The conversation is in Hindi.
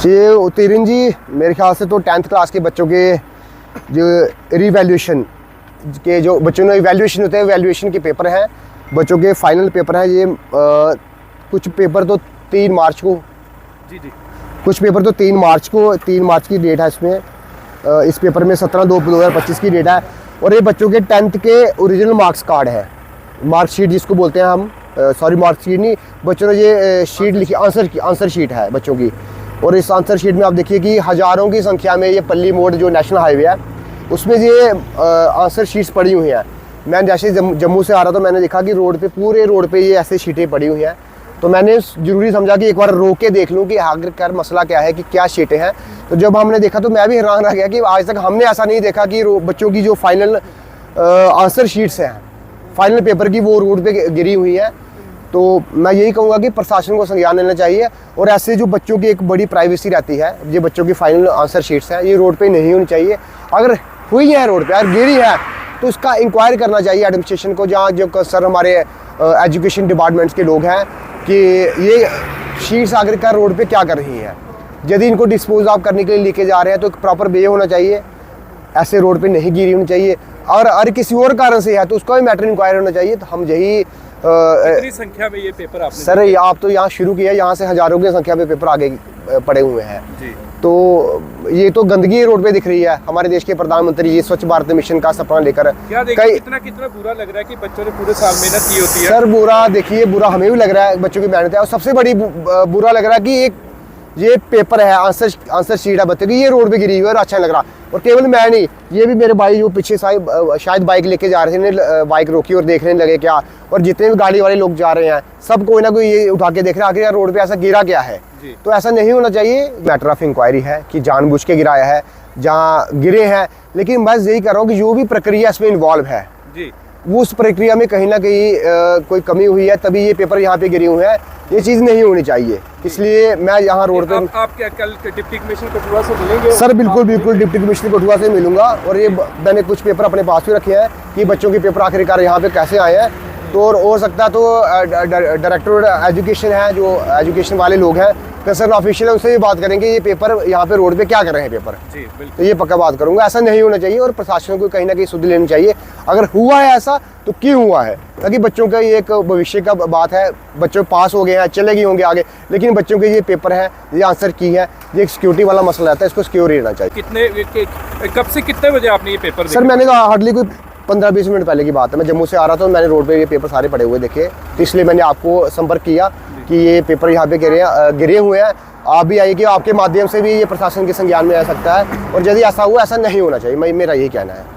ये उत्तीर्ण जी मेरे ख्याल से तो 10th क्लास के बच्चों के जो रिवैल्यूएशन के जो बच्चों ने इवैल्यूएशन होते हैं, वैल्यूएशन के पेपर हैं, बच्चों के फाइनल पेपर हैं। ये कुछ पेपर तो 3 मार्च को जी कुछ पेपर तो 3 मार्च की डेट है इसमें। इस पेपर में 17/2/2025 की डेट है। और ये बच्चों के 10th के ओरिजिनल मार्क्स कार्ड है, मार्कशीट जिसको बोलते हैं हम, सॉरी मार्कशीट नहीं, बच्चों ने ये शीट लिखी, आंसर शीट है बच्चों की। और इस आंसर शीट में आप देखिए कि हज़ारों की संख्या में ये पल्ली मोड़ जो नेशनल हाईवे है उसमें ये आंसर शीट्स पड़ी हुई हैं। मैं जैसे जम्मू से आ रहा था, मैंने देखा कि रोड पे, पूरे रोड पे ये ऐसे शीटें पड़ी हुई हैं। तो मैंने ज़रूरी समझा कि एक बार रोक के देख लूँ कि आखिरकार मसला क्या है, कि क्या शीटें हैं। तो जब हमने देखा तो मैं भी हैरान रह गया कि आज तक हमने ऐसा नहीं देखा कि बच्चों की जो फाइनल आंसर शीट्स हैं फाइनल पेपर की, वो रोड पे गिरी हुई है। तो मैं यही कहूँगा कि प्रशासन को संज्ञान लेना चाहिए। और ऐसे जो बच्चों की एक बड़ी प्राइवेसी रहती है, ये बच्चों की फाइनल आंसर शीट्स हैं, ये रोड पे नहीं होनी चाहिए। अगर हुई है रोड पे, अगर गिरी है तो उसका इंक्वायरी करना चाहिए एडमिनिस्ट्रेशन को, जहाँ जो सर हमारे एजुकेशन डिपार्टमेंट्स के लोग हैं, कि ये शीट्स आखिरकार रोड पे क्या कर रही हैं। यदि इनको डिस्पोज ऑफ करने के लिए लेके जा रहे हैं तो एक प्रॉपर वे होना चाहिए, ऐसे रोड पे नहीं गिरी होनी चाहिए। और अगर किसी और कारण से है तो उसका भी मैटर इंक्वायरी होना चाहिए। तो हम यही कितनी संख्या में ये पेपर आपने सर आप तो यहाँ शुरू किया, यहाँ से हज़ारों की संख्या में पेपर आगे पड़े हुए हैं जी। तो ये तो गंदगी रोड पे दिख रही है। हमारे देश के प्रधानमंत्री जी स्वच्छ भारत मिशन का सपना लेकर कितना बुरा लग रहा है कि बच्चों ने पूरे साल मेहनत की होती है। सर बुरा देखिए, बुरा हमें भी लग रहा है, बच्चों की मेहनत है। और सबसे बड़ी बुरा लग रहा है कि एक ये पेपर है, आंसर शीट है बच्चों की, ये रोड पे गिरी हुई है और अच्छा लग रहा। और केवल मैं नहीं, ये भी मेरे भाई जो पीछे शायद बाइक लेके जा रहे थे, बाइक रोकी और देखने लगे क्या। और जितने भी गाड़ी वाले लोग जा रहे हैं सब कोई ना कोई ये उठा के देख रहे हैं आखिर रोड पे ऐसा गिरा क्या है। तो ऐसा नहीं होना चाहिए। मैटर ऑफ इंक्वायरी है कि जानबूझ के गिराया है, जहाँ गिरे हैं। लेकिन मैं यही कर रहा हूँ कि जो भी प्रक्रिया इसमें इन्वॉल्व है जी, वो उस प्रक्रिया में कहीं ना कहीं कोई कमी हुई है, तभी ये पेपर यहाँ पे गिरे हुए हैं। ये चीज़ नहीं होनी चाहिए। इसलिए मैं यहाँ रोड पे आप क्या कल डिप्टी कमिश्नर कठुआ से मिलेंगे? सर बिल्कुल डिप्टी कमिश्नर कठुआ से मिलूंगा। और ये मैंने कुछ पेपर अपने पास भी रखे हैं कि बच्चों के पेपर आखिरकार यहाँ पे कैसे आए हैं। तो और हो सकता है तो डायरेक्टर एजुकेशन है, जो एजुकेशन वाले लोग हैं, कंसर्न ऑफिशियल है, उनसे भी बात करेंगे ये पेपर यहाँ पे रोड पे क्या कर रहे हैं पेपर जी। तो ये पक्का बात करूंगा। ऐसा नहीं होना चाहिए और प्रशासन को कहीं ना कहीं सुध लेनी चाहिए। अगर हुआ है ऐसा तो क्यों हुआ है, ताकि बच्चों का ये एक भविष्य का बात है। बच्चों पास हो गए हैं, चले गए होंगे आगे, लेकिन बच्चों के ये पेपर है, ये आंसर की है, ये एक सिक्योरिटी वाला मसला रहता है, इसको सिक्योर रहना चाहिए। कब से कितने बजे आपने ये पेपर सर मैंने कहा हार्डली कोई 15-20 मिनट पहले की बात है। मैं जम्मू से आ रहा था, मैंने रोड पे ये पेपर सारे पड़े हुए देखे, तो इसलिए मैंने आपको संपर्क किया कि ये पेपर यहाँ पे गिरे हुए हैं। आप भी आइए कि आपके माध्यम से भी ये प्रशासन के संज्ञान में आ सकता है। और यदि ऐसा हुआ, ऐसा नहीं होना चाहिए, मेरा यही कहना है।